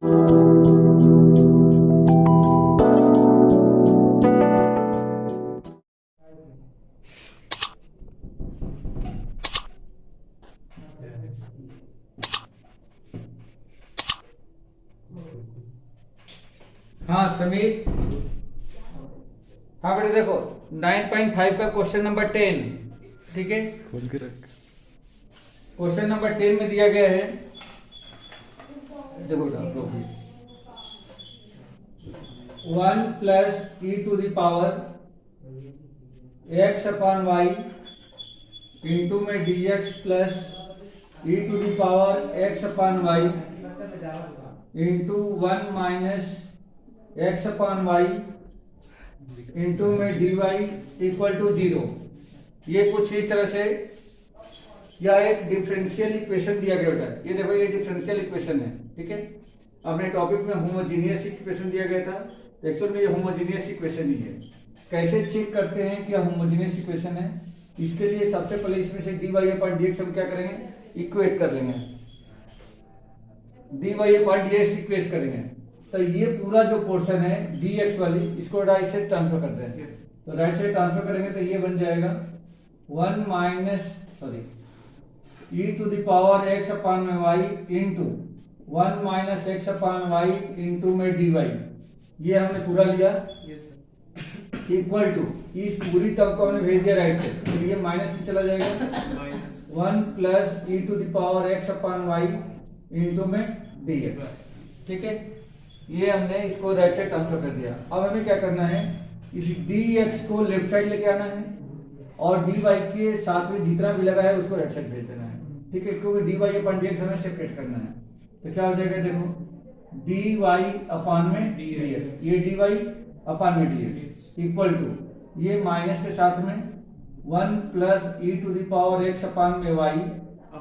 हाँ समीर। हाँ बेटा देखो 9.5 का क्वेश्चन नंबर 10, ठीक है। खोल के रख। क्वेश्चन नंबर 10 में दिया गया है, देखो बेटा लो, 1 plus e to the power x upon y into में d x plus e to the power x upon y into 1 minus x upon y into में डी वाई इक्वल टू 0। ये कुछ इस तरह से, या एक डिफरेंशियल इक्वेशन दिया गया बेटा। ये देखो ये डिफरेंशियल इक्वेशन है, ठीक है। अपने टॉपिक में होमोजीनियस इक्वेशन दिया गया था, तो एक्चुअल में ये होमोजीनियस इक्वेशन ही है। कैसे चेक करते हैं कि होमोजीनियस इक्वेशन है? इसके लिए सबसे पहले इसमें से d y upon d x हम क्या करेंगे, इक्वेट कर लेंगे। D y upon d x equate करेंगे, तो ये पूरा जो पोर्शन है डी एक्स वाली, इसको राइट साइड ट्रांसफर करते हैं। तो राइट साइड ट्रांसफर करेंगे तो ये बन जाएगा 1 minus e to the power x upon में y into 1 minus x upon y into में डी वाई। ये हमने पूरा लिया, इक्वल टू इस पूरी टर्म को हमने भेज दिया राइट साइड, तो ये माइनस में चला जाएगा। 1 plus e to the power x upon y into में डी एक्स, ठीक है। ये हमने इसको राइट साइड ट्रांसफर कर दिया। अब हमें क्या करना है, इस डी एक्स को लेफ्ट साइड लेके आना है और डी वाई के साथ में जितना भी लगा है उसको राइट साइड भेज देना है, ठीक है। क्योंकि d y upon d x हमें सेपरेट करना है, तो क्या हो जाएगा देखो, डी वाई अपॉन में डी एक्स, ये डी वाई अपॉन में डी एक्स इक्वल टू ये माइनस के साथ में 1 plus e to the power x upon में वाई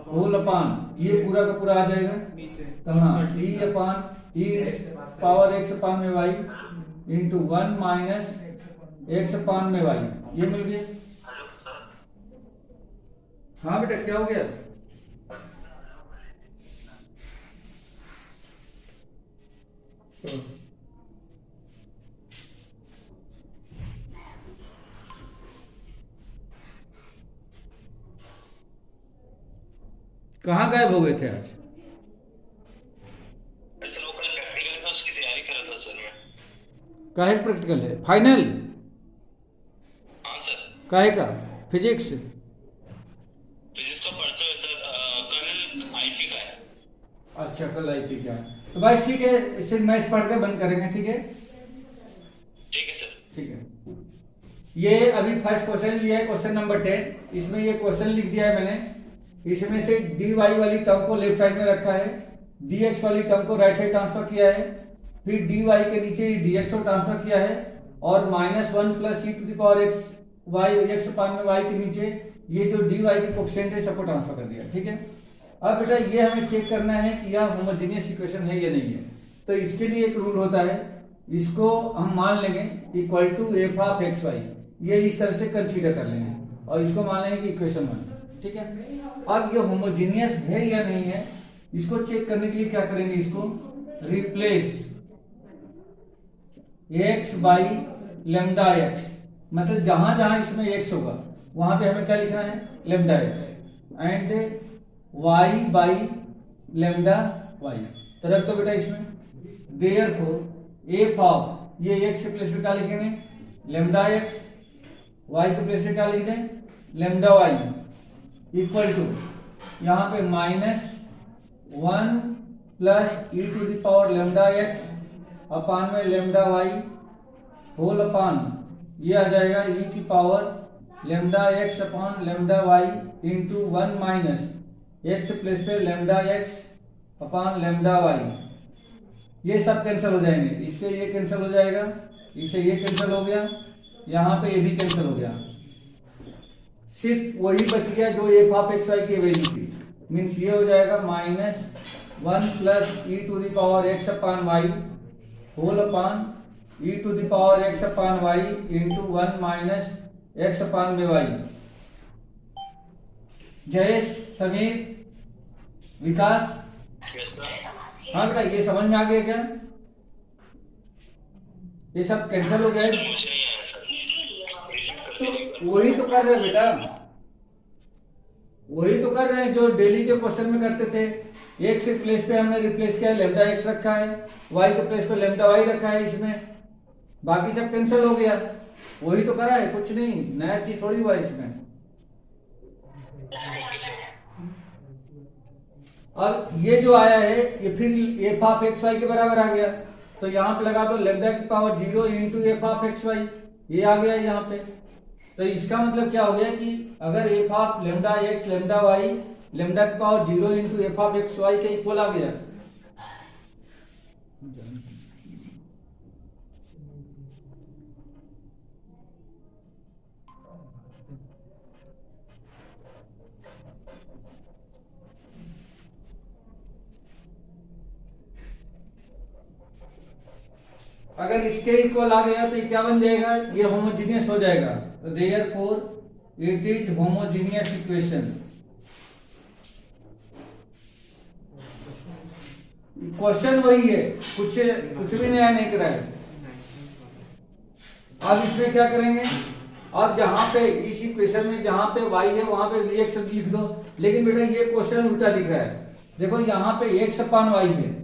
होल अपॉन, ये पूरा का पूरा आ जाएगा। तो हाँ, e upon e power x upon में y into 1 minus x upon में वाई, ये मिल गया। हाँ बेटा क्या हो गया? कहाँ गायब हो गए थे आज? सर वो कल प्रैक्टिकल था, उसकी तैयारी कर रहा था सर मैं। काहे का प्रैक्टिकल है? फाइनल? हाँ सर। काहे का? फिजिक्स? फिजिक्स का परसों है सर, कल आईपी का है। अच्छा कल आईपी का, तो भाई ठीक है, सिर्फ मैथ्स पढ़ के बंद करेंगे, ठीक है। ठीक है सर। ठीक है, ये अभी फर्स्ट क्वेश्चन लिया है, क्वेश्चन नंबर 10। इसमें ये क्वेश्चन लिख दिया है मैंने। इसमें से डी वाई वाली टर्म को लेफ्ट साइड में रखा है, डी एक्स वाली टर्म को राइट साइड ट्रांसफर किया है, फिर डी वाई के नीचे डी एक्स को ट्रांसफर किया है, और -1 plus e to the power x y x upon में वाई के नीचे ये जो डी वाई की कोएफिशिएंट है सबको ट्रांसफर कर दिया, ठीक है। अब बेटा ये हमें चेक करना है कि यह होमोजेनियस इक्वेशन है या नहीं है। तो इसके लिए एक रूल होता है, इसको हम मान लेंगे equal to f of x y, ये इस तरह से कंसीडर कर लेंगे और इसको मान लेंगे कि इक्वेशन 1, ठीक है। अब ये होमोजेनियस है या नहीं है, इसको चेक करने के लिए क्या करेंगे, इसको replace x by lambda x, मतलब जहां जहां इसमें x होगा वहां पे हमें क्या लिखना है, lambda x, and y by lambda y। तो रख दो बेटा इसमें, देयरफॉर एफ ऑफ, ये x के प्लेस पे क्या लिखेंगे, लेमडा x, y के प्लेस पे क्या लिख दें, लेमडा y, इक्वल टू यहाँ पे -1 plus e to the power lambda x upon में लेमडा वाई होल अपान, ये आ जाएगा ई की power lambda x upon lambda y into 1 minus x place पे lambda x upon lambda y. ये सब cancel हो जाएंगे, इससे ये कैंसिल हो जाएगा, इससे ये कैंसिल हो गया, यहाँ पे ये भी कैंसिल हो गया, सिर्फ वही बच गया जो एफ ऑफ एक्स वाई की वैल्यू थी। मीन्स ये हो जाएगा -1 plus e to the power x upon y whole upon e to the power x upon y into 1 minus x upon में वाई। जयेश, समीर, विकास, हाँ बेटा, ये समझ में आ गया क्या? ये सब कैंसिल हो गया है। मुझे नहीं आया सर। तो वही तो कर रहे हैं बेटा, वही तो कर रहे हैं जो डेली के क्वेश्चन में करते थे। एक्स के प्लेस पे हमने रिप्लेस किया, लेमडा एक्स रखा है, वाई के प्लेस पे लेमडा वाई रखा है, इसमें बाकी सब कैंसिल हो गया। वही तो करा है, कुछ नहीं नया चीज थोड़ी हुआ इसमें। अब ये जो आया है ये फिर एफ ऑफ एक्स वाई के बराबर आ गया, तो यहाँ पे लगा दो लेमडा की power 0 into f of x y, ये आ गया यहाँ पे। तो इसका मतलब क्या हो गया कि अगर f of lambda x lambda y lambda की power 0 into f of x y के इक्वल आ गया। अगर इसके इक्वल आ गया तो ये क्या बन जाएगा, ये होमोजीनियस हो जाएगा। तो therefore it is homogeneous equation. Question वही है, कुछ भी नया नहीं करा है। अब इसमें क्या करेंगे, अब जहां पे इस इक्वेशन में जहां पे y है वहां पे vx लिख दो। लेकिन बेटा ये क्वेश्चन उल्टा दिख रहा है। देखो यहाँ पे x अपान y है,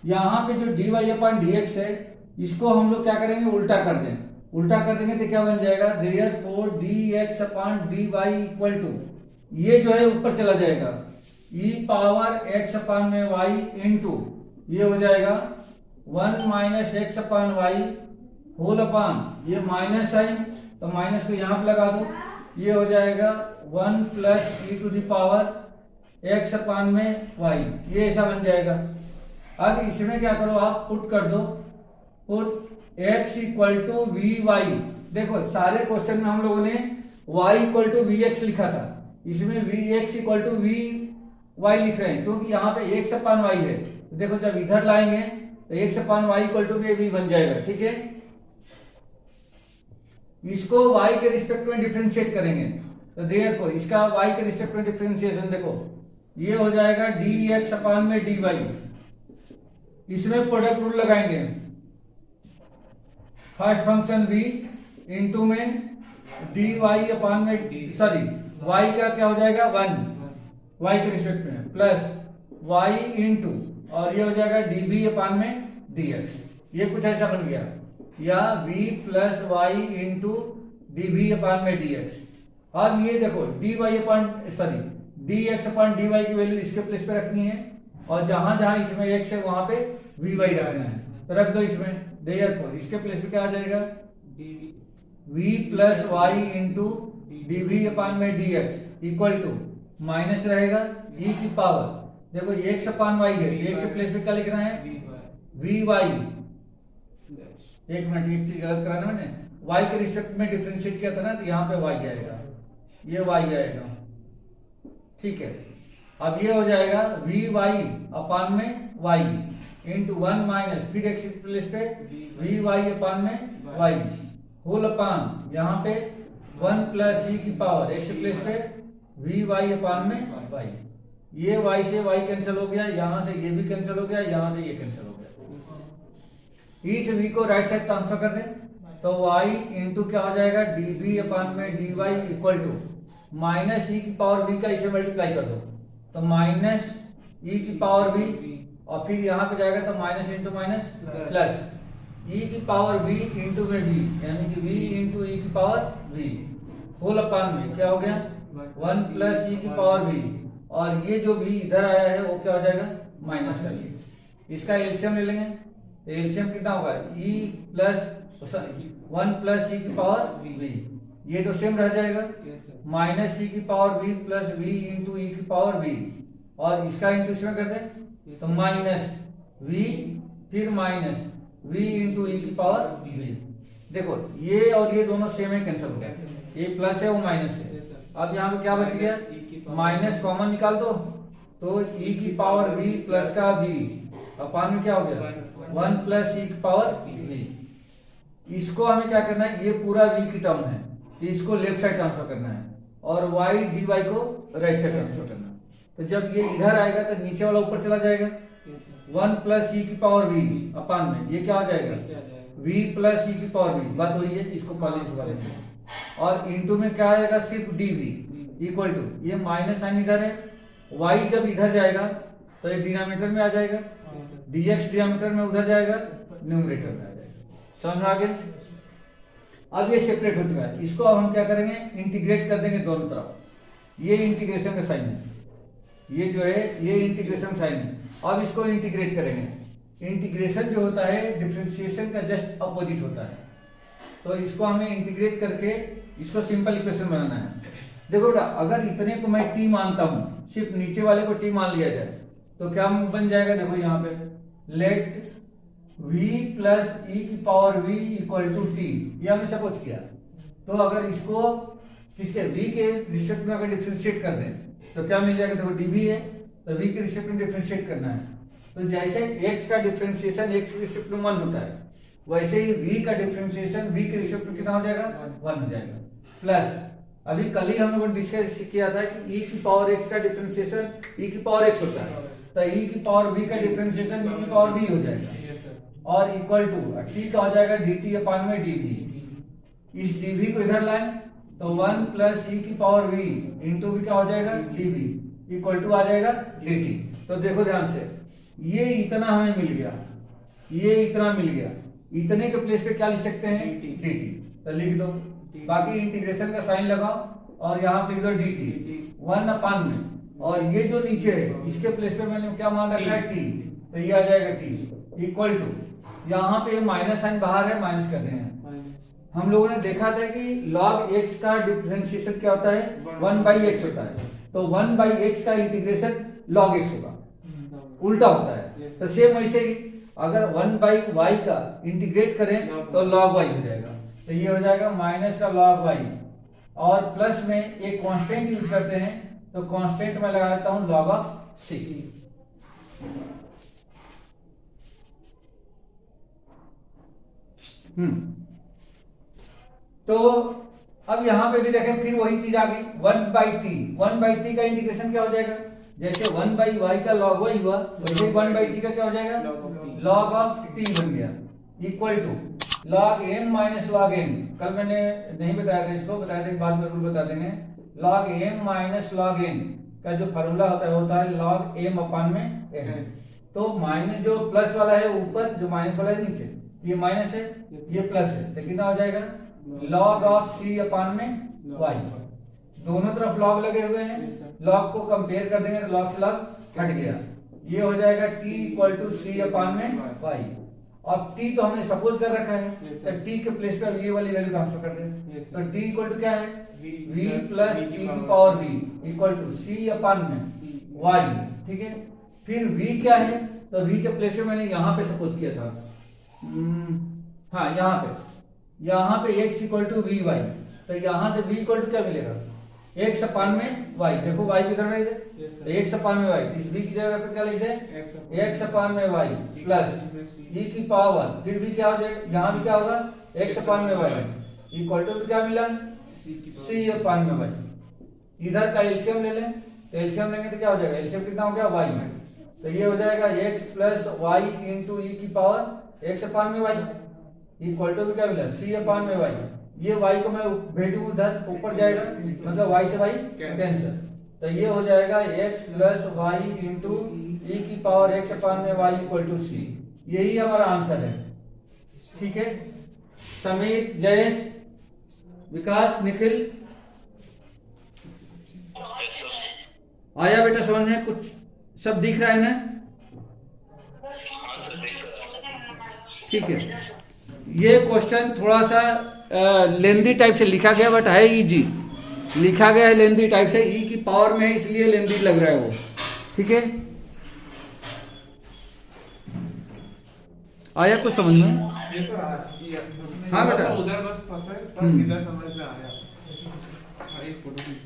यहाँ पे जो dy अपान dx है इसको हम लोग क्या करेंगे, उल्टा कर दें। उल्टा कर देंगे तो क्या बन जाएगा, therefore dx upon dy equal to, ये जो है ऊपर चला जाएगा, e पावर x अपान में y इंटू ये हो जाएगा 1 minus x upon y whole अपान, ये माइनस साइन तो माइनस को यहाँ पे लगा दो, ये हो जाएगा 1 plus e to the power x upon में वाई, ये ऐसा बन जाएगा। अब इसमें क्या करो, आप पुट कर दो, put x equal to v y. देखो सारे क्वेश्चन में हम लोगों ने y equal to v x लिखा था, इसमें v x equal to v y लिख रहे हैं क्योंकि यहाँ पे एक्स अपान वाई है। तो देखो जब इधर लाएंगे तो x upon y equal to v बन जाएगा, ठीक है। इसको y के रिस्पेक्ट में डिफरेंशिएट करेंगे तो देयरफॉर इसका y के रिस्पेक्ट में डिफरेंशिएशन देखो, ये हो जाएगा dx अपान में dy। इसमें प्रोडक्ट रूल लगाएंगे, फर्स्ट फंक्शन v इंटू में dy अपान में सॉरी y का क्या हो जाएगा 1 y के रिस्पेक्ट में प्लस y इंटू और ये हो जाएगा dv अपान में dx। ये कुछ ऐसा बन गया, या v plus y into d v upon में dx। अब ये देखो dy upon sorry dx upon dy की वैल्यू इसके प्लेस पे रखनी है और जहां जहां इसमें x है वहां पे vy रखना है, तो रख दो इसमें। देयरफॉर इसके प्लेस पे क्या आ जाएगा, v plus y into d v upon में dx इक्वल टू माइनस रहेगा e की पावर, देखो x अपान y है, x के प्लेस पे क्या लिखना है vy। एक मिनट, एक चीज गलत कराना मैंने, y के रिस्पेक्ट में डिफरेंशिएट किया था ना, तो यहाँ पे y आएगा, ये y आएगा, ठीक है। अब ये हो जाएगा वी वाई अपान में y इंटू 1 माइनस फिर x के प्लेस पे वी वाई अपान में y होल अपान यहाँ पे 1 प्लस e की पावर x के प्लेस पे वी वाई अपान में y। ये y से y कैंसिल हो गया, यहाँ से ये भी कैंसिल हो गया, यहाँ से ये कैंसिल हो गया। इस v को राइट साइड ट्रांसफर कर दें तो y इंटू क्या हो जाएगा dv अपान में dy equal to minus e की पावर v का इसे मल्टीप्लाई कर दो तो माइनस e की पावर v और फिर यहाँ पे जाएगा तो minus into minus plus e की पावर v इंटू में v, यानी कि v इंटू e की पावर v होल अपान में क्या हो गया 1 प्लस e की पावर v, और ये जो v इधर आया है वो क्या हो जाएगा माइनस कर लिए। इसका एलसीएम ले लेंगे, एलसीएम कितना होगा e प्लस 1 प्लस e की पावर v, ये तो सेम रह जाएगा माइनस e की power v plus v into e की पावर v, और इसका इंटू इसमें कर दें तो माइनस v फिर माइनस v इंटू e की पावर v। देखो ये और ये दोनों सेम है, कैंसिल हो गया, ये प्लस है वो माइनस है। अब यहाँ पे क्या बच गया, माइनस कॉमन निकाल दो तो e की पावर v प्लस का v अपान में क्या हो गया 1 प्लस e की पावर v। इसको हमें क्या करना है, ये पूरा v की टर्म है, इसको लेफ्ट साइड ट्रांसफर करना है और y dy को राइट साइड ट्रांसफर करना है। तो जब ये इधर आएगा तो नीचे वाला ऊपर चला जाएगा, 1 प्लस ई की पावर वी अपान में ये क्या हो जाएगा v प्लस ई की पावर वी, बात हुई है, इसको पहले इस वाले से, और इंटू में क्या आएगा सिर्फ dv इक्वल टू, ये माइनस साइन इधर है, y जब इधर जाएगा तो ये डिनोमिनेटर में आ जाएगा, dx डिनोमिनेटर में उधर जाएगा, न्यूमरेटर में आ जाएगा। समझ में आ गया? अब ये सेपरेट हो चुका है, इसको अब हम क्या करेंगे, इंटीग्रेट कर देंगे दोनों तरफ। ये इंटीग्रेशन का साइन है, ये जो है ये इंटीग्रेशन साइन है। अब इसको इंटीग्रेट करेंगे। इंटीग्रेशन जो होता है डिफरेंशिएशन का जस्ट अपोजिट होता है, तो इसको हमें इंटीग्रेट करके इसको सिंपल इक्वेशन बनाना है। देखो बेटा, अगर इतने को मैं t मानता हूं, सिर्फ नीचे वाले को t मान लिया जाए तो क्या बन जाएगा, देखो यहाँ पे लेट v प्लस ई की power v equal to t, ये हमने सपोज किया। तो अगर इसको किसके v के रिस्पेक्ट में अगर डिफरेंशिएट कर दें तो क्या मिल जाएगा, देखो dv है तो v के रिस्पेक्ट में डिफरेंशिएट करना है, तो जैसे x का डिफरेंशिएशन x के रिस्पेक्ट में 1 होता है, वैसे ही v का डिफरेंशिएशन v के रिस्पेक्ट में कितना हो जाएगा, 1 हो जाएगा। प्लस अभी कल ही हम लोगों ने डिस्कस किया था कि e की पावर x का डिफरेंशिएशन e की पावर x होता है, तो e की पावर v का डिफरेंशिएशन e की पावर v हो जाएगा, और इक्वल टू t का हो जाएगा dt अपान में dv। इस dv को इधर लाएं तो 1 प्लस ई की पावर v इंटू भी क्या हो जाएगा dv इक्वल टू आ जाएगा dt। तो देखो ध्यान से, ये इतना हमें मिल गया, ये इतना मिल गया, इतने के प्लेस पे क्या लिख सकते हैं dt, तो लिख दो, बाकी इंटीग्रेशन का साइन लगाओ और यहाँ पे लिख दो dt 1 अपान में, और ये जो नीचे है इसके प्लेस पे मैंने क्या मान रखा है t, तो ये आ जाएगा t इक्वल टू, यहाँ पे माइनस साइन बाहर है, माइनस कर देंगे। हम लोगों ने देखा था कि log x का डिफरेंशिएशन क्या होता है, 1/x होता है, तो 1/x का इंटीग्रेशन log x होगा, उल्टा होता है। तो सेम वैसे ही अगर 1/y का इंटीग्रेट करें तो log y हो जाएगा, तो ये हो जाएगा माइनस का log y, और प्लस में एक कांस्टेंट यूज करते हैं, तो कांस्टेंट में लगा देता हूं log of c। तो अब यहां पे भी देखें, फिर वही चीज आ गई 1/t का इंटीग्रेशन क्या हो जाएगा, जैसे 1/y का log y हुआ, वैसे 1/t का क्या हो जाएगा log of t बन गया, इक्वल टू log m माइनस log n। कल मैंने नहीं बताया था इसको, बताया था कि बाद में रूल बता देंगे। log m माइनस log n का जो फॉर्मूला होता है log m अपान में n। तो माइनस जो प्लस वाला है ऊपर, जो माइनस वाला है नीचे, ये माइनस है ये प्लस है, तो कितना हो जाएगा log ऑफ c अपान में y। दोनों तरफ log लगे हुए हैं, log को कंपेयर कर देंगे तो log से log हट गया, ये हो जाएगा t equal to c upon में y। अब t तो हमने सपोज कर रखा है, तो t के प्लेस पे ये वाली वैल्यू ट्रांसफर कर दें, तो t इक्वल टू क्या है v प्लस e की power v equal to c upon में y, ठीक है। फिर v क्या है, तो v के प्लेस पे मैंने यहाँ पे सपोज किया था, हाँ यहाँ पे x equal to v y, तो यहाँ से v इक्वल टू क्या मिलेगा x अपान में y। देखो y किधर रहे थे, तो x अपान में y, इस v की जगह पे क्या लिख दें x अपान में y प्लस e की पावर, फिर भी क्या हो जाएगा, यहाँ भी क्या होगा x अपान में y इक्वल टू क्या मिला c अपान में y। इधर का एलसीएम ले लें, तो एलसीएम लेंगे तो क्या हो जाएगा, एलसीएम कितना हो गया y, तो ये हो जाएगा x प्लस y इंटू ई की पावर x अपान में y इक्वल टू क्या मिला c अपान में y। ये y को मैं भेजू उधर, ऊपर जाएगा, मतलब y से y कैंसिल, तो ये हो जाएगा x प्लस y इंटू ई की पावर x अपान में y इक्वल टू c। यही हमारा आंसर है, ठीक है। समीर, जयेश, विकास, निखिल, आया बेटा समझ में, कुछ सब दिख रहा है ना, ठीक है। ये क्वेश्चन थोड़ा सा लेंदी टाइप से लिखा गया, बट है इजी, लिखा गया है लेंदी टाइप से, ई की पावर में है इसलिए लेंदी लग रहा है वो, ठीक है। आया कुछ समझ में? हाँ बेटा, उधर बस फंसा है, पर इधर समझ में आया। एक फोटो खींच।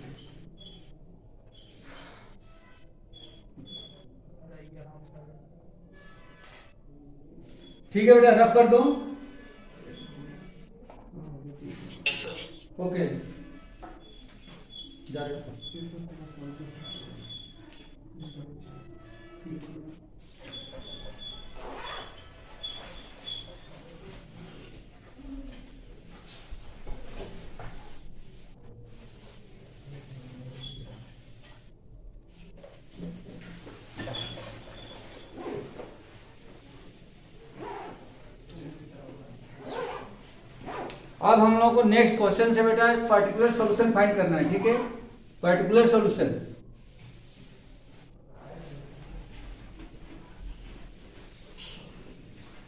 ठीक है बेटा, रफ कर दो, ओके जा रहे हो। अब हम लोग को नेक्स्ट क्वेश्चन से बेटा पर्टिकुलर सॉल्यूशन फाइंड करना है, ठीक है। पर्टिकुलर सॉल्यूशन,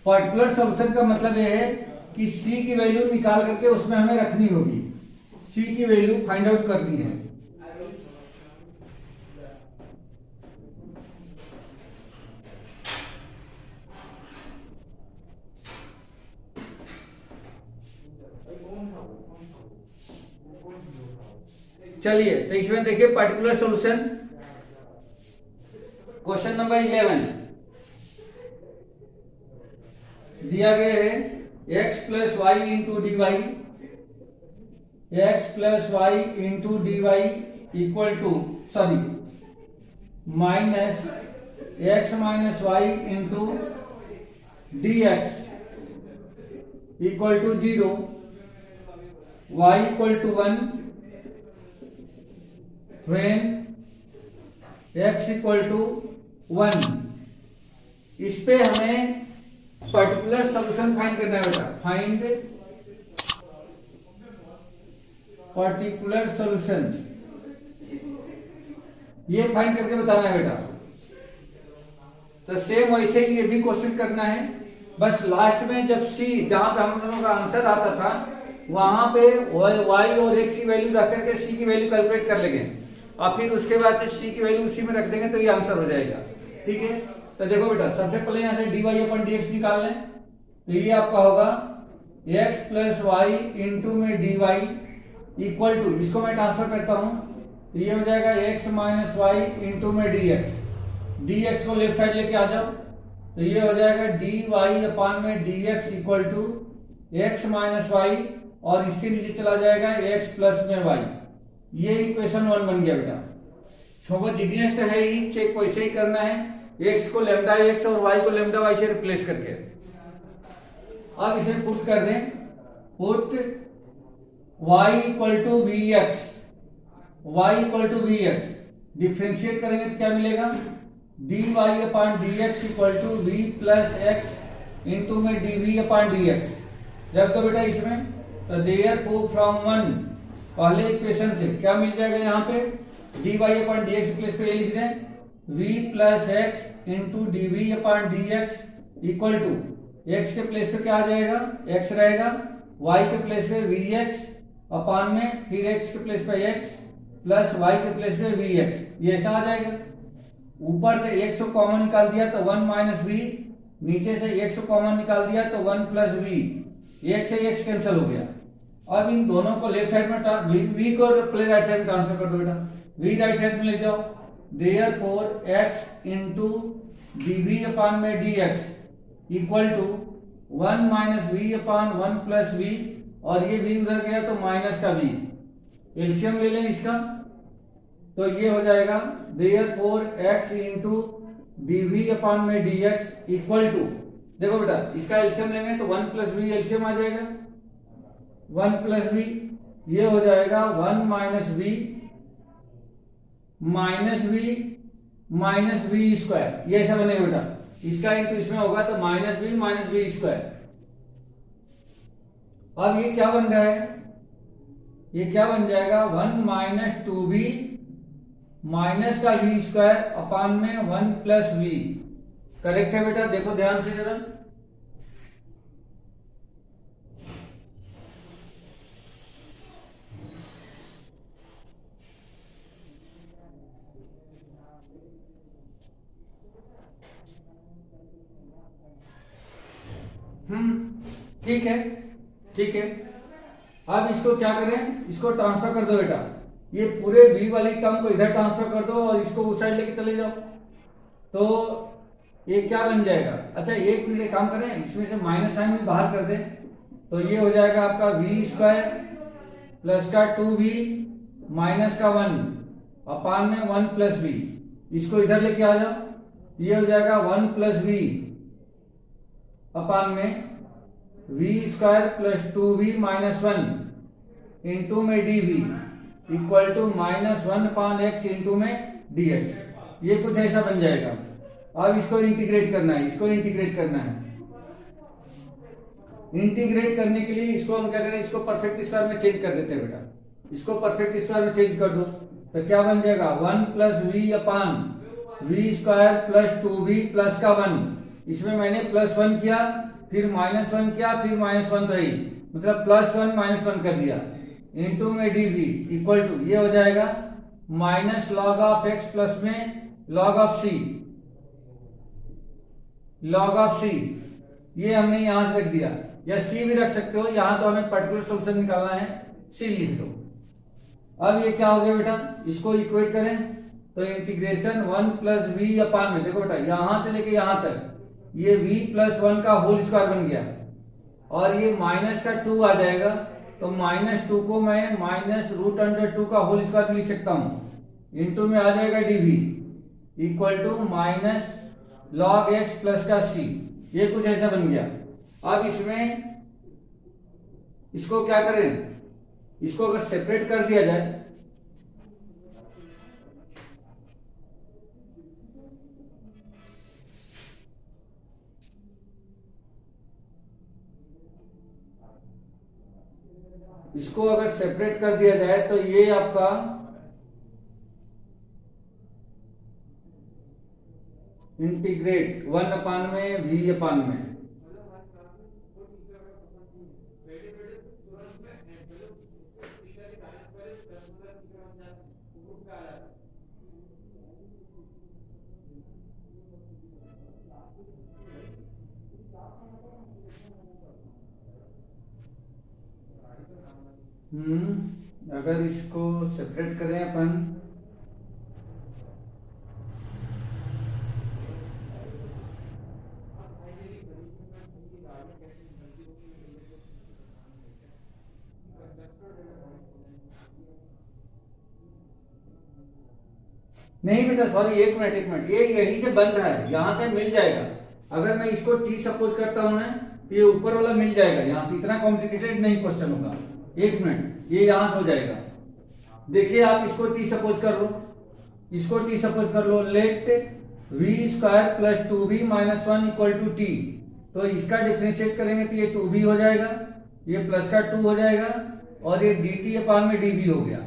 पर्टिकुलर सॉल्यूशन का मतलब यह है कि सी की वैल्यू निकाल करके उसमें हमें रखनी होगी, सी की वैल्यू फाइंड आउट करनी है। चलिए तो इसमें देखिए पर्टिकुलर सॉल्यूशन, क्वेश्चन नंबर 11 दिया गया है x plus y into d y, x plus y into d y equal to minus x minus y into d x equal to 0, y equal to 1 when x equal to 1। इस पे हमें particular solution find करना है बेटा, find particular solution, ये find करके बताना है बेटा। तो सेम वैसे ही ये भी क्वेश्चन करना है, बस लास्ट में जब सी जहां पे हम लोगों का आंसर आता था वहां पे y और x की वैल्यू रख करके सी की वैल्यू कैलकुलेट कर लेंगे और फिर उसके बाद से सी की वैल्यू उसी में रख देंगे तो ये आंसर हो जाएगा, ठीक है। तो देखो बेटा सबसे पहले यहां से dy अपन dx निकाल लें, तो ये आपका होगा x प्लस वाई इंटू में dy इक्वल टू, इसको मैं ट्रांसफर करता हूं तो ये हो जाएगा x माइनस वाई इंटू में dx को लेफ्ट साइड लेके आ जाओ तो ये हो जाएगा dy अपान में dx equal to x minus y और इसके नीचे चला जाएगा x प्लस में y। ये इक्वेशन 1 बन गया बेटा। होमोजीनियस तो है ही, चेक वैसे ही करना है, x को लेमडा x और y को लेमडा y से रिप्लेस करके। अब इसे पुट कर दें, put y equal to vx, y equal to vx, differentiate करेंगे तो क्या मिलेगा, dy upon dx equal to v plus x into में dv अपान dx। रख दो बेटा इसमें, तो देयरफॉर फ्रॉम 1 पहले इक्वेशन से क्या मिल जाएगा, यहाँ पे dy अपान dx प्लेस पे ये लिख दें v plus x into dv upon dx equal to x के प्लेस पे क्या आ जाएगा, x रहेगा, y के प्लेस पे vx अपान में फिर x के प्लेस पे x प्लस y के प्लेस पे vx, ये ऐसा आ जाएगा। ऊपर से x को कॉमन निकाल दिया तो 1 माइनस v, नीचे से x को कॉमन निकाल दिया तो 1 प्लस v, x से x कैंसिल हो गया। अब इन दोनों को लेफ्ट साइड में v को प्ले राइट साइड में ट्रांसफर कर दो बेटा, v राइट साइड में ले जाओ, therefore x into dv upon में dx equal to 1 minus v upon 1 plus v, और ये v उधर गया तो माइनस का v, एलसीएम ले लें इसका तो ये हो जाएगा therefore x into dv upon में dx इक्वल टू, देखो बेटा इसका एलसीएम लेंगे तो 1 प्लस v एलसीएम आ जाएगा, 1 प्लस v, ये हो जाएगा 1 minus v minus v square, ये ऐसा बनेगा बेटा, इसका इंटू इसमें होगा तो माइनस v स्क्वायर। अब ये क्या बन रहा है, ये क्या बन जाएगा 1 माइनस 2v माइनस का v स्क्वायर अपान में 1 प्लस v, करेक्ट है बेटा, देखो ध्यान से जरा। ठीक है, ठीक है। अब इसको क्या करें, इसको ट्रांसफर कर दो बेटा, ये पूरे v वाली टर्म को इधर ट्रांसफर कर दो और इसको उस साइड लेके चले जाओ तो ये क्या बन जाएगा। अच्छा एक मिनट काम करें, इसमें से माइनस साइन में बाहर कर दें तो ये हो जाएगा आपका v स्क्वायर प्लस का 2v माइनस का 1 अपान में 1 प्लस v, इसको इधर लेके आ जाओ, ये हो जाएगा 1 प्लस v अपान में v square plus 2v minus 1 into में dv equal to minus 1 upon x into में dx, ये कुछ ऐसा बन जाएगा। अब इसको इंटीग्रेट करना है, इसको इंटीग्रेट करना है इंटीग्रेट करने के लिए इसको हम क्या करें, इसको परफेक्ट स्क्वायर में चेंज कर देते हैं बेटा। इसको परफेक्ट स्क्वायर में चेंज कर दो तो क्या बन जाएगा 1 plus v upon v square plus 2v plus का 1। इसमें मैंने प्लस 1 किया, फिर माइनस 1 किया, फिर माइनस 1 रही, मतलब प्लस 1 माइनस 1 कर दिया, इनटू में dv इक्वल टू ये हो जाएगा minus log of x plus में log of c, log of c ये हमने यहां से रख दिया, या c भी रख सकते हो, यहां तो हमें पर्टिकुलर सोल्यूशन निकालना है, c लिख दो। अब ये क्या हो गया बेटा, इसको इक्वेट करें तो इंटीग्रेशन 1 प्लस वी अपान में, देखो बेटा यहां से लेके यहां तक ये v प्लस 1 का होल स्क्वायर बन गया, और ये माइनस का 2 आ जाएगा, तो माइनस 2 को मैं माइनस रूट अंडर 2 का होल स्क्वायर लिख सकता हूं, इनटू में आ जाएगा dv equal to minus log x plus का c, ये कुछ ऐसा बन गया। अब इसमें इसको क्या करें, इसको अगर सेपरेट कर दिया जाए इसको अगर सेपरेट कर दिया जाए तो ये आपका इंटीग्रेट 1 अपान में v अपान में, अगर इसको सेपरेट करें अपन नहीं बेटा सॉरी, एक मिनट, ये यही से बन रहा है, यहां से मिल जाएगा। अगर मैं इसको t सपोज करता हूं ना तो ये ऊपर वाला मिल जाएगा, यहां से इतना कॉम्प्लिकेटेड नहीं क्वेश्चन होगा। एक मिनट, ये यहां से हो जाएगा। देखिए आप इसको t सपोज कर लो, इसको t सपोज कर लो, let v square plus 2v minus 1 equal to t, तो इसका डिफरेंशिएट करेंगे तो ये 2v हो जाएगा, ये प्लस का 2 हो जाएगा, और ये dt अपान में dv हो गया।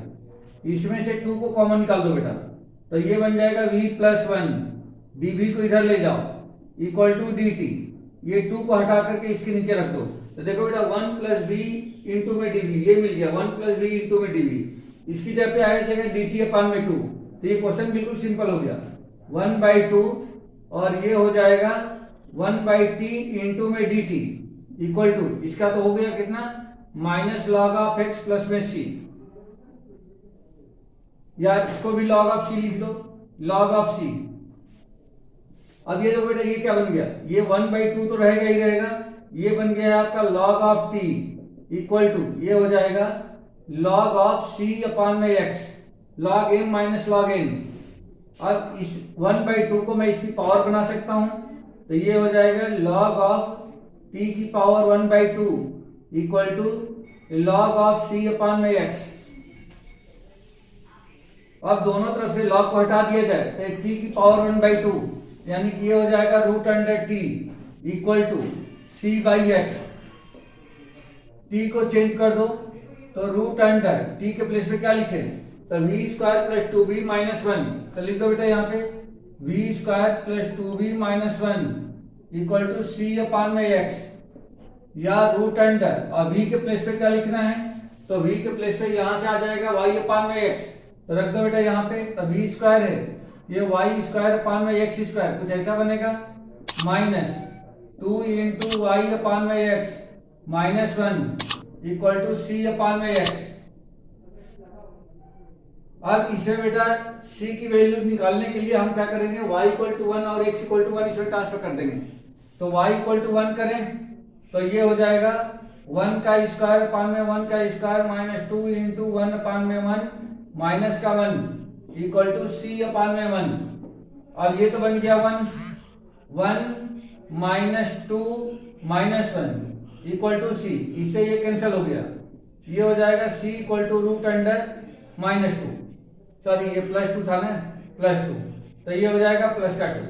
इसमें से 2 को कॉमन निकाल दो बेटा, तो ये बन जाएगा v प्लस 1, dv को इधर ले जाओ इक्वल टू dt, ये 2 को हटा करके इसके नीचे रख दो, तो देखो बेटा 1 प्लस v इंटू में dv, ये मिल गया 1 प्लस v इंटू में dv, इसकी जगह पे आ जाएगा dt अपान में 2, तो ये क्वेश्चन बिल्कुल सिंपल हो गया 1/2, और ये हो जाएगा 1/t इंटू में dt इक्वल टू, इसका तो हो गया कितना minus log of x plus में c, या इसको भी log ऑफ c लिख दो, log ऑफ c। अब ये देखो बेटा ये क्या बन गया, ये 1/2 तो रहेगा ही रहेगा, ये बन गया आपका log of t equal to, ये हो जाएगा log ऑफ c अपान में x, log m माइनस log n। अब इस 1/2 को मैं इसकी पावर बना सकता हूं, तो ये हो जाएगा log ऑफ t की power 1/2 equal to log of c upon में x। अब दोनों तरफ से log को हटा दिया जाए तो t की पावर 1/2, यानी कि ये हो जाएगा root under t equal to c by x. t को चेंज कर दो तो रूट अंडर t के प्लेस पे क्या लिखे, तो v square plus 2v minus 1, तो लिख दो बेटा यहाँ पे v square plus 2v minus 1 equal to c upon में x, या रूट अंडर, और v के प्लेस पे क्या लिखना है, तो v के प्लेस पे यहां से आ जाएगा y अपान में x, तो रख दो बेटा यहाँ पे, तो v स्क्वायर है, ये y स्क्वायर अपान में x स्क्वायर, कुछ ऐसा बनेगा माइनस 2 इंटू वाई अपान में x minus 1 equal to c upon में x। अब इसे बेटा c की वैल्यू निकालने के लिए हम क्या करेंगे, y इक्वल टू 1 और x इक्वल टू 1 इसमें ट्रांसफर कर देंगे, तो y इक्वल टू 1 करें तो ये हो जाएगा 1 का स्क्वायर अपान में 1 का स्क्वायर माइनस 2 इंटू 1 अपान में 1 माइनस का 1 इक्वल टू c अपान में 1। अब ये तो बन गया 1 minus 2 minus 1 equal to c, इससे ये कैंसिल हो गया, ये हो जाएगा c equal to root under minus 2, sorry ये प्लस 2 था ना, प्लस 2, तो ये हो जाएगा प्लस का 2।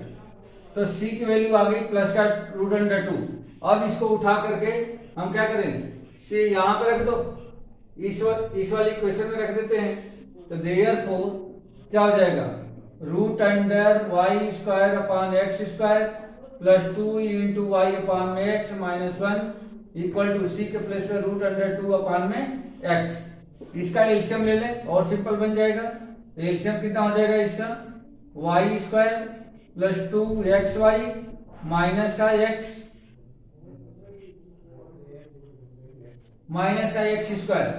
तो सी की वैल्यू आ गई प्लस का √2। अब इसको उठा करके हम क्या करें, सी यहां पे रख दो, इस वाली इक्वेशन में रख देते हैं। तो देयरफॉर क्या हो जाएगा, √y² plus 2 into Y upon में x माइनस 1 इक्वल टू सी के प्लेस पे √2 अपान में x। इसका एलसीएम ले लें और सिंपल बन जाएगा। तो एलसीएम कितना हो जाएगा इसका, y² प्लस 2xy माइनस का x स्क्वायर,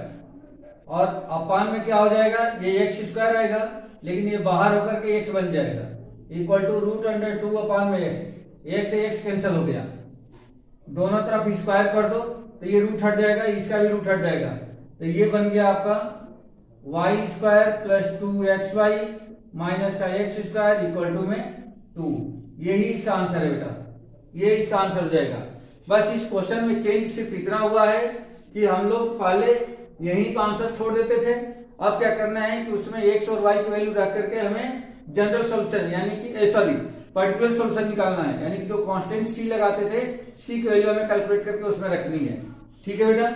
और अपान में क्या हो जाएगा, ये x² आएगा लेकिन ये बाहर होकर के x बन जाएगा, इक्वल टू √2 अपान में x। एक से x कैंसिल हो गया, दोनों तरफ स्क्वायर कर दो तो ये रूट हट जाएगा, इसका भी रूट हट जाएगा। तो ये बन गया आपका y² प्लस 2xy माइनस का x स्क्वायर इक्वल टू में 2। यही इसका आंसर है बेटा, ये इसका आंसर हो जाएगा। बस इस क्वेश्चन में चेंज सिर्फ इतना हुआ है कि हम लोग पहले यहीं का आंसर छोड़ देते थे, अब क्या करना है कि उसमें x और y की वैल्यू रख करके हमें जनरल सॉल्यूशन यानी कि पर्टिकुलर सॉल्यूशन निकालना है, यानी कि जो कांस्टेंट c लगाते थे, c की वैल्यू हमें कैलकुलेट करके उसमें रखनी है। ठीक है बेटा,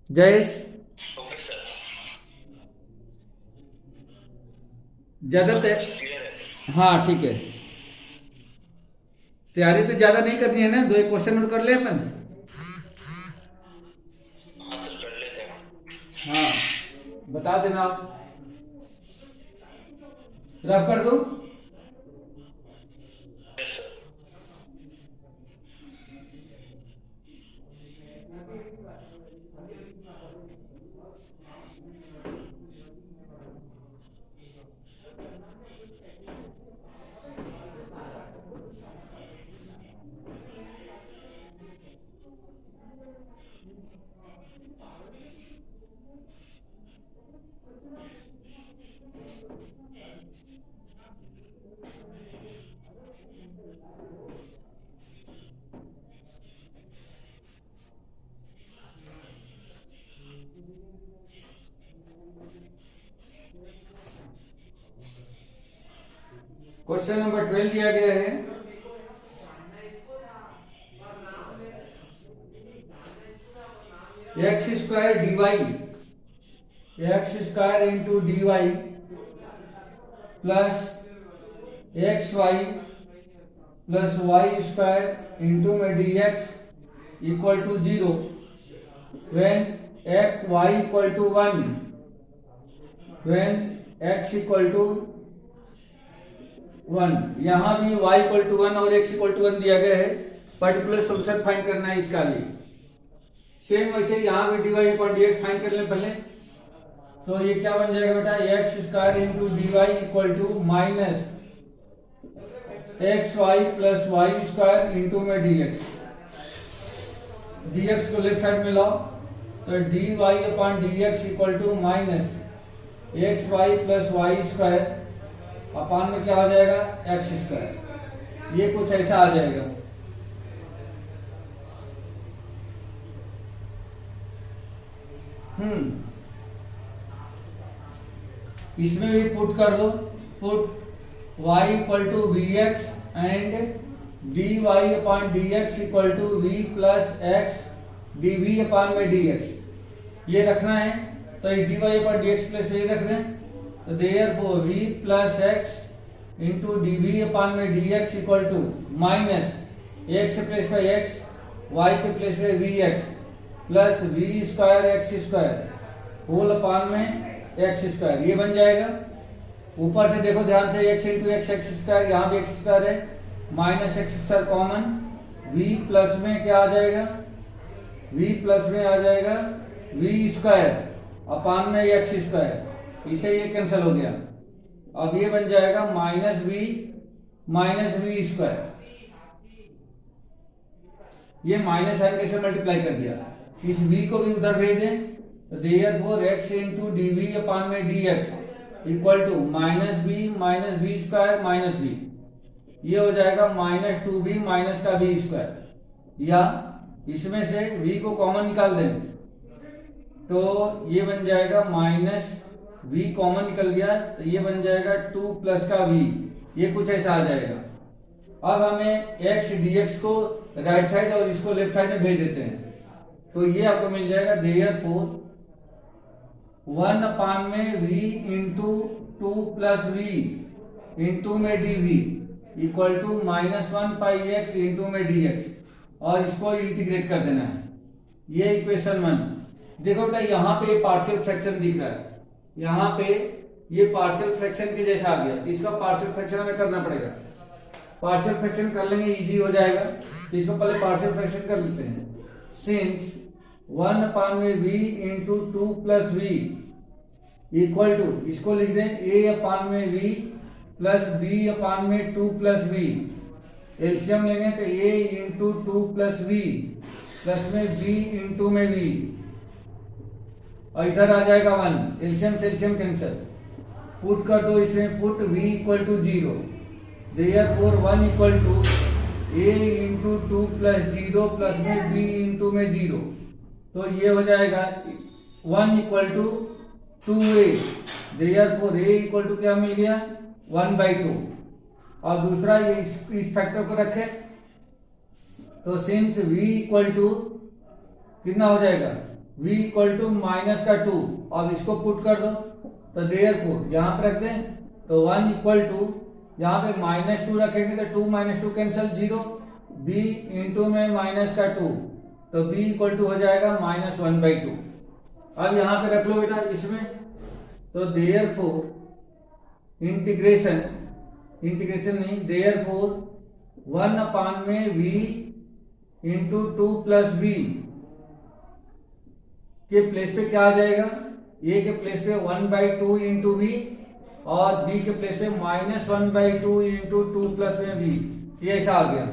जयेश ओके सर, ज्यादा क्लियर है। हाँ ठीक है, तैयारी तो ज्यादा नहीं करनी है ना, 2 क्वेश्चन नोट कर ले अपन। हाँ सर, कर लेते हैं। हाँ बता देना, आप रफ कर दो। Yes sir. क्वेश्चन नंबर 12 दिया गया है, x² into dy plus xy plus y² into में dx equal to 0 when y equal to 1, when x equal to 1। यहां भी y इक्वल टू 1 और x इक्वल टू 1 दिया गया है, पर्टिकुलर सॉल्यूशन फाइंड करना है इसका भी। सेम वैसे यहां भी dy अपॉन dx फाइंड कर लें पहले। तो ये क्या बन जाएगा बेटा, x² into dy equal to minus xy plus y² into में dx। dx को लेफ्ट साइड में लाओ, तो dy upon dx equal to minus xy plus y² upon में क्या हो जाएगा, x²। ये कुछ ऐसा आ जाएगा। इसमें भी पुट कर दो, put y equal to vx and dy upon dx equal to v plus x dv upon में dx। ये रखना है, तो dy अपॉन dx प्लस ये रख दें। तो therefore v plus x into dv upon में dx equal to minus x plus पे x, y के प्लस पे vx plus v² x² whole upon में x²। ये बन जाएगा। ऊपर से देखो ध्यान से, x इंटू x x², यहाँ भी x² है, minus x² common, v plus में क्या आ जाएगा, v प्लस में आ जाएगा v² अपान में x²। इसे ये कैंसिल हो गया। अब ये बन जाएगा माइनस v स्क्वायर। ये माइनस साइन कैसे मल्टीप्लाई कर दिया, इस v को भी उधर भेज दें। तो therefore x into dv upon में dx equal to minus v square minus v। ये हो जाएगा माइनस 2v माइनस का v स्क्वायर, या इसमें से v को कॉमन निकाल दें तो ये बन जाएगा माइनस v कॉमन निकल गया तो ये बन जाएगा 2 प्लस का v, ये कुछ ऐसा आ जाएगा। अब हमें x dx को राइट साइड और इसको लेफ्ट साइड में भेज देते हैं, तो ये आपको मिल जाएगा देयरफॉर 1 अपान में v into 2 plus v into में dv इक्वल टू -1 पाई x इंटू में dx, और इसको इंटीग्रेट कर देना है। ये इक्वेशन 1। देखो बेटा यहाँ पे पार्शियल फ्रैक्शन दिख रहा है, यहाँ पे ये पार्शियल फ्रैक्शन के जैसा आ गया, तो इसका पार्शियल फ्रैक्शन हमें करना पड़ेगा। पार्शियल फ्रैक्शन कर लेंगे, इजी हो जाएगा। तो इसको पहले पार्शियल फ्रैक्शन कर लेते हैं। सिंस 1 अपान में v into 2 plus v equal to, इसको लिख दें a अपान में v प्लस b अपान में 2 प्लस v। एलसीएम लेंगे तो a into 2 plus v plus में b इंटू में v, और इधर आ जाएगा 1, एलसीएम से एलसीएम कैंसिल, पुट कर दो इसमें, put v equal to 0, therefore 1 equal to a into 2 plus 0 plus में b इंटू में 0, तो ये हो जाएगा 1 equal to 2a, therefore a equal to क्या मिल गया 1/2, और दूसरा ये इस फैक्टर को रखे, तो सिंस v इक्वल टू कितना हो जाएगा, v इक्वल टू -2, अब इसको पुट कर दो, तो देयरफॉर यहाँ पर रख दें, तो 1 इक्वल टू यहाँ पे -2 रखेंगे तो 2 - 2 कैंसिल 0, b इंटू में -2, तो b इक्वल टू हो जाएगा -1/2। अब यहाँ पे रख लो बेटा इसमें, तो देयरफॉर इंटीग्रेशन नहीं, देयरफॉर 1 अपान में v इंटू 2 प्लस v के प्लेस पे क्या आ जाएगा, a के प्लेस पे 1/2 इंटू v, और b के प्लेस पे -1/2 इंटू 2 प्लस में v, ये ऐसा आ गया।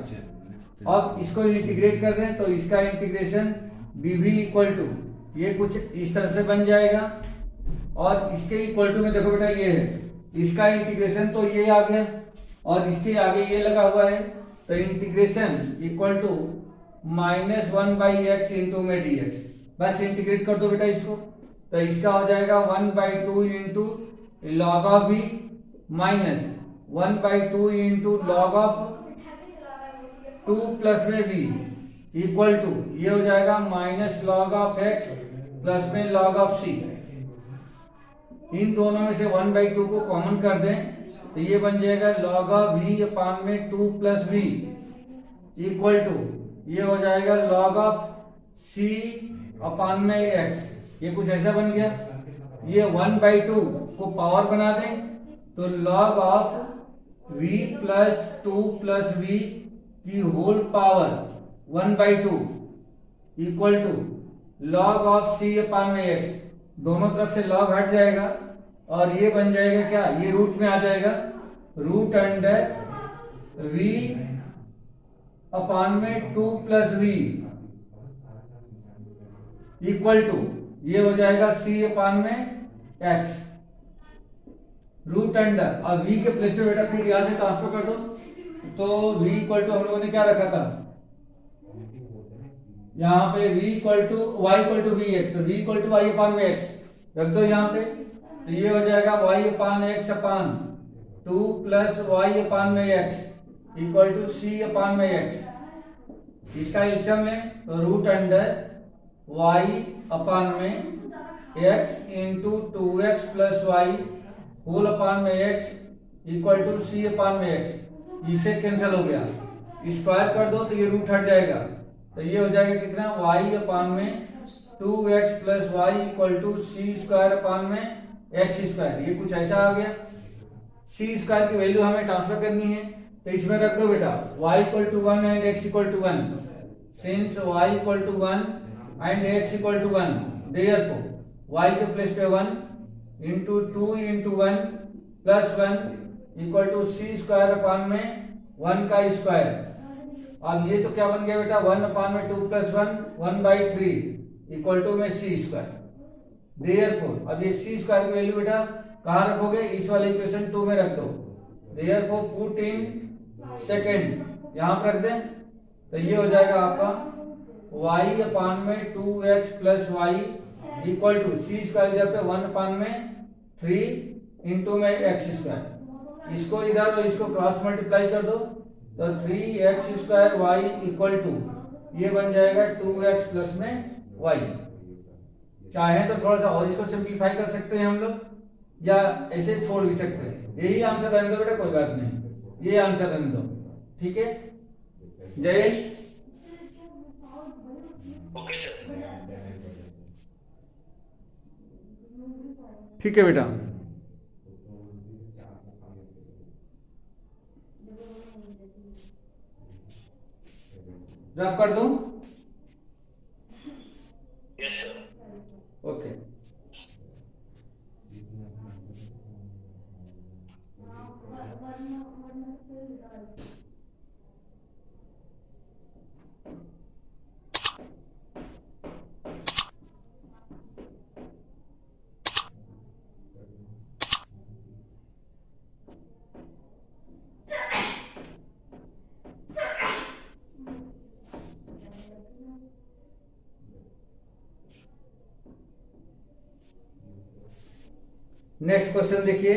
अब इसको इंटीग्रेट कर दें तो इसका इंटीग्रेशन dv इक्वल टू ये कुछ इस तरह से बन जाएगा, और इसके इक्वल टू में देखो बेटा ये है, इसका इंटीग्रेशन तो ये आ गया, और इसके आगे ये लगा हुआ है, तो integration equal to -1/x into में dx, बस इंटीग्रेट कर दो बेटा इसको, तो इसका हो जाएगा 1/2 into log of v minus 1/2 into log of 2 plus में v इक्वल टू ये हो जाएगा minus log of x plus में लॉग ऑफ c। इन दोनों में से 1/2 को कॉमन कर दें तो ये बन जाएगा लॉग ऑफ v अपान में 2 प्लस v इक्वल टू ये हो जाएगा लॉग ऑफ c अपान में x, ये कुछ ऐसा बन गया। ये 1/2 को पावर बना दें तो log of v plus 2 plus v की whole power 1/2 equal to log of c upon में x, दोनों तरफ से log हट जाएगा और ये बन जाएगा क्या, ये रूट में आ जाएगा, रूट अंडर v अपान में 2 प्लस v इक्वल टू ये हो जाएगा c अपान में x, रूट अंडर, और v के प्लेस पे बेटा फिर यहां से ट्रांसफर कर दो, तो v इक्वल टू हम लोगों ने क्या रखा था, यहाँ पे v equal to y equal to vx, तो v equal to y upon में x रख दो यहाँ पे, तो ये हो जाएगा y अपान x अपान 2 प्लस y अपान में x equal to c upon में x। इसका एलसीएम है तो रूट अंडर y अपान में x into 2x plus y whole upon में x equal to c upon में x, इसे कैंसिल हो गया, स्क्वायर कर दो तो ये रूट हट जाएगा, तो ये हो जाएगा कितना y अपान में 2x plus y equal to c square upon में x स्क्वायर, ये कुछ ऐसा आ गया। c स्क्वायर की वैल्यू हमें ट्रांसफर करनी है तो इसमें रख दो बेटा y equal to 1 and x equal to 1, since y equal to 1 and x equal to 1, therefore y के प्लेस पे 1 into 2 into 1 plus 1 equal to c square upon में 1 का स्क्वायर। अब ये तो क्या बन गया बेटा 1 अपान में 2 प्लस 1 1/3 इक्वल टू में c स्क्वायर, देयरफॉर अब ये c स्क्वायर की वैल्यू बेटा कहाँ रखोगे, इस वाले इक्वेशन 2 में रख दो, देयरफॉर पुट इन सेकेंड यहाँ पर रख दें, तो ये हो जाएगा आपका y अपान में 2x plus y equal to c square जब पे 1 अपान में 3 इंटू में एक्स स्क्वायर, इसको इधर और इसको क्रॉस मल्टीप्लाई कर दो तो 3x square Y equal to ये बन जाएगा 2x प्लस में y। चाहे तो थोड़ा सा और इसको सिंप्लीफाई कर सकते हैं हम लोग या ऐसे छोड़ भी सकते हैं। यही आंसर रहने दो बेटा, कोई बात नहीं, ये आंसर रहने दो, ठीक है जयेश। Okay sir. ठीक है बेटा, रफ कर दूं? Yes sir. Okay next question देखिए,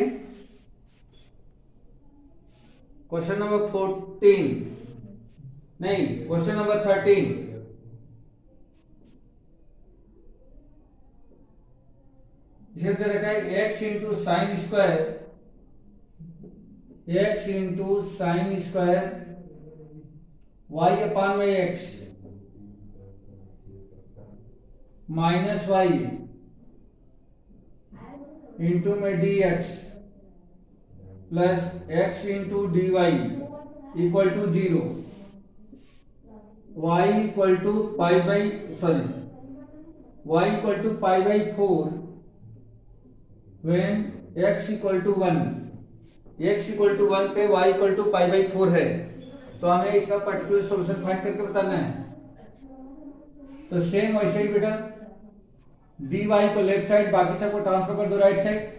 क्वेश्चन नंबर 14 नहीं, क्वेश्चन नंबर 13। इसे दे रखा है x into sine square, x into sine square y upon में x माइनस वाई इंटू में d x plus x into d y equal to 0, y equal to pi by y equal to pi by 4 when x equal to 1, x equal to 1 पे y equal to pi by 4 है, तो हमें इसका particular solution find करके बताना है। तो same वैसे ही बेटा डी वाई को लेफ्ट साइड, बाकी सबको ट्रांसफर कर दो राइट साइड।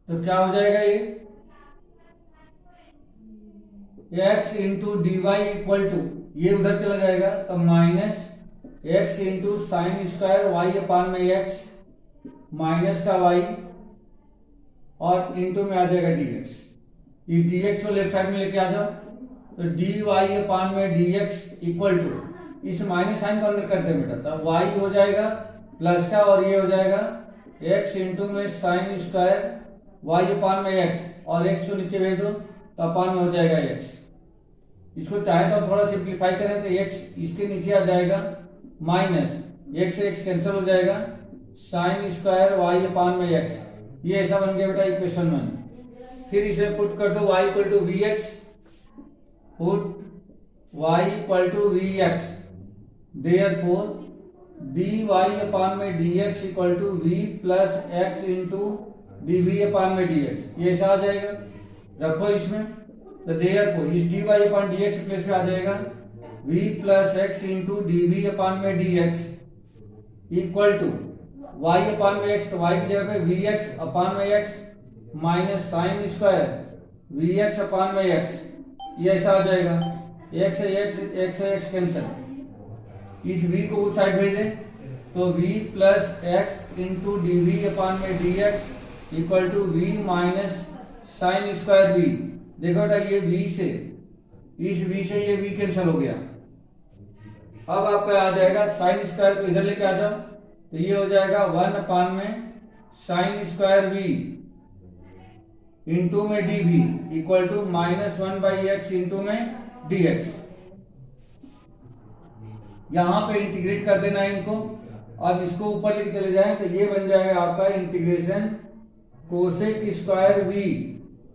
तो क्या हो जाएगा ये x into d y equal to ये उधर चला जाएगा तो minus x into sine square y upon में x माइनस का y और इंटू में आ जाएगा dx। ये dx को लेफ्ट साइड में लेके आ जाओ तो dy अपान में dx इक्वल टू इस माइनस साइन को अंदर कर दे बेटा, तब y हो जाएगा प्लस का और ये हो जाएगा x इंटू में साइन स्क्वायर y अपान में x और x को नीचे भेज दो तो अपान में हो जाएगा x। इसको चाहे तो थोड़ा सिंप्लीफाई करें तो x इसके नीचे आ जाएगा माइनस x से x कैंसिल हो जाएगा साइन स्क्वायर y अपान में x, ये ऐसा बन गया बेटा इक्वेशन 1। फिर इसे पुट कर दो y equal to v x, put y equal to v x, therefore dy upon में dx equal to v plus x into dv upon में dx, ये ऐसा आ जाएगा। रखो इसमें तो देयरफॉर इस dy अपान dx प्लेस पे आ जाएगा v plus x into dv upon में dx equal to y upon में x, तो y की जगह पे vx अपान में x minus sine square vx अपान में x, ये ऐसा आ जाएगा। x से x कैंसिल, इस v को उस साइड भेज दे तो v plus x into dv upon में dx equal to v minus sine square v। देखो बेटा ये v से इस v से ये v कैंसिल हो गया। अब आपका आ जाएगा साइन स्क्वायर को इधर लेके आ जाओ तो ये हो जाएगा 1 अपान में साइन स्क्वायर v इंटू में dv equal to minus 1 by x into में dx। यहां पे इंटीग्रेट कर देना है इनको। अब इसको ऊपर लेके चले जाएं तो ये बन जाएगा आपका integration cosec square v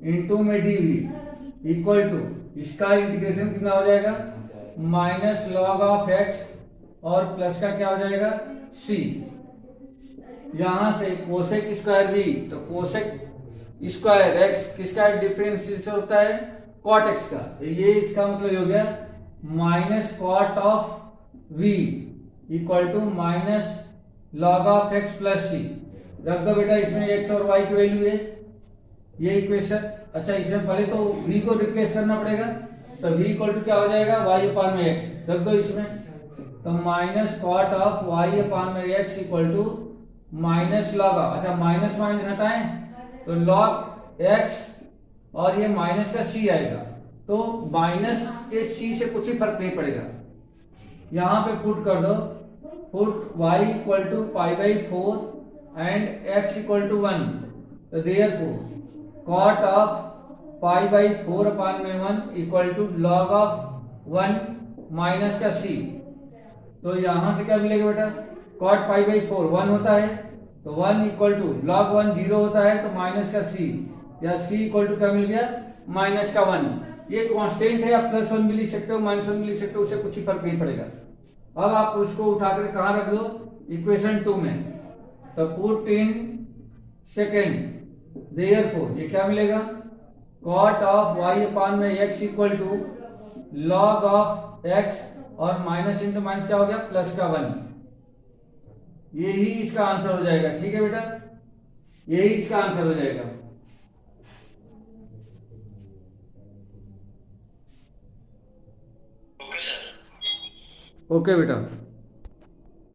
into में dv इक्वल टू इसका इंटीग्रेशन कितना हो जाएगा माइनस लॉग ऑफ x और प्लस का क्या हो जाएगा c। यहां से कोसेक स्क्वायर v, तो कोसेक स्क्वायर x किसका डिफरेंशिएशन होता है कॉट x का, तो ये इसका मतलब हो गया minus cot of v equal to minus log of x plus c। रख दो बेटा इसमें x और y की वैल्यू है, ये इक्वेशन। अच्छा इसमें पहले तो v को रिप्लेस करना पड़ेगा तो v इक्वल टू क्या हो जाएगा y अपान में x, रख दो इसमें तो minus cot of y upon में x equal to minus log of, अच्छा माइनस माइनस हटाएं तो लॉग एक्स और ये माइनस का सी आएगा, तो माइनस के सी से कुछ ही फर्क नहीं पड़ेगा। यहां पे पुट कर दो, put y equal to pi by 4 and x equal to 1, तो therefore cot of pi by 4 upon में 1 equal to log of 1 minus का c। तो यहां से क्या मिलेगा बेटा, कॉट पाई बाई 4 1 होता है, तो 1 इक्वल टू लॉग 1 0 होता है, तो माइनस का c, या c इक्वल टू क्या मिल गया, माइनस का 1। ये कांस्टेंट है, आप प्लस 1 भी लिख सकते हो, माइनस 1 भी लिख सकते हो, उससे कुछ ही फर्क नहीं पड़ेगा। अब आप उसको उठाकर कहां रख दो, इक्वेशन 2 में, तो पुट इन सेकेंड, देयरफॉर ये क्या मिलेगा, कॉट ऑफ y अपान में x equal to log of x और माइनस इंटू माइनस क्या हो गया, प्लस का 1। यही इसका आंसर हो जाएगा। ठीक है बेटा, यही इसका आंसर हो जाएगा। Okay sir. ओके बेटा।